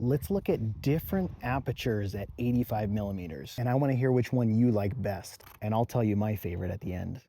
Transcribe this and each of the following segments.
Let's look at different apertures at 85 millimeters. And I want to hear which one you like best. And I'll tell you my favorite at the end.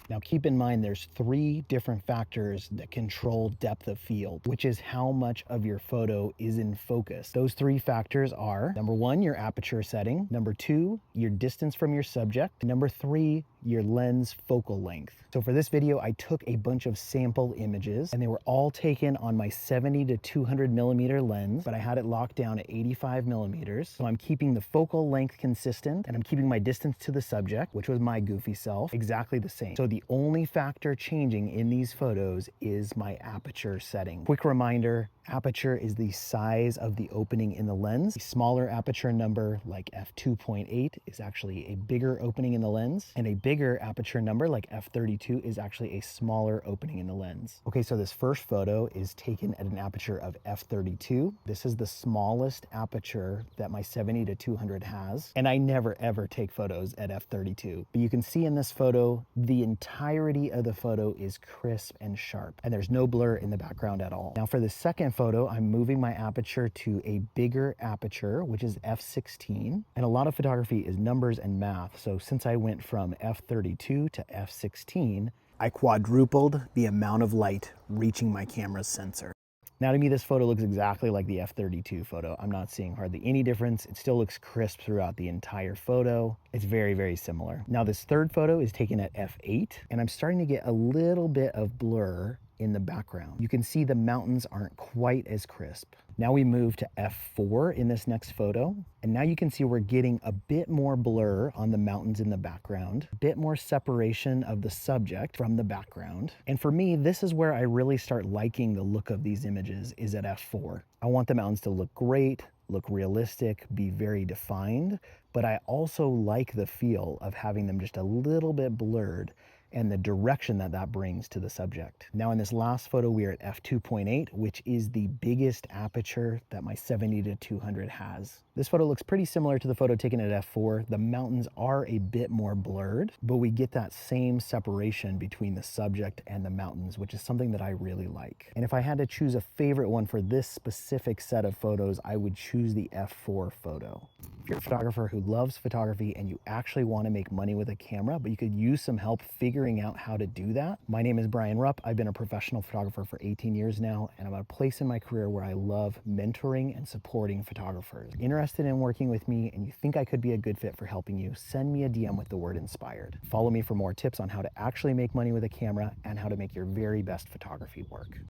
Now keep in mind there's three different factors that control depth of field, which is how much of your photo is in focus. Those three factors are, number one, your aperture setting, number two, your distance from your subject, number three, your lens focal length. So for this video, I took a bunch of sample images and they were all taken on my 70 to 200 millimeter lens, but I had it locked down at 85 millimeters. So I'm keeping the focal length consistent and I'm keeping my distance to the subject, which was my goofy self, exactly the same. So the only factor changing in these photos is my aperture setting. Quick reminder, aperture is the size of the opening in the lens. A smaller aperture number like f2.8 is actually a bigger opening in the lens, and a bigger aperture number like f32 is actually a smaller opening in the lens. Okay, so this first photo is taken at an aperture of f32. This is the smallest aperture that my 70 to 200 has, and I never ever take photos at f32. But you can see in this photo, the entirety of the photo is crisp and sharp, and there's no blur in the background at all. Now for the second photo, I'm moving my aperture to a bigger aperture, which is f16. And a lot of photography is numbers and math. So since I went from f32 to f16, I quadrupled the amount of light reaching my camera's sensor. Now to me, this photo looks exactly like the f32 photo. I'm not seeing hardly any difference. It still looks crisp throughout the entire photo. It's very, very similar. Now this third photo is taken at f8, and I'm starting to get a little bit of blur in the background. You can see the mountains aren't quite as crisp. Now we move to f4 in this next photo, and now you can see we're getting a bit more blur on the mountains in the background, a bit more separation of the subject from the background. And for me, this is where I really start liking the look of these images, is at f4. I want the mountains to look great, look realistic, be very defined, but I also like the feel of having them just a little bit blurred and the direction that that brings to the subject. Now in this last photo, we are at f2.8, which is the biggest aperture that my 70 to 200 has. This photo looks pretty similar to the photo taken at f4. The mountains are a bit more blurred, but we get that same separation between the subject and the mountains, which is something that I really like. And if I had to choose a favorite one for this specific set of photos, I would choose the f4 photo. If you're a photographer who loves photography and you actually want to make money with a camera, but you could use some help figuring out how to do that, my name is Brian Rupp. I've been a professional photographer for 18 years now, and I'm at a place in my career where I love mentoring and supporting photographers. Interested in working with me and you think I could be a good fit for helping you, send me a DM with the word inspired. Follow me for more tips on how to actually make money with a camera and how to make your very best photography work.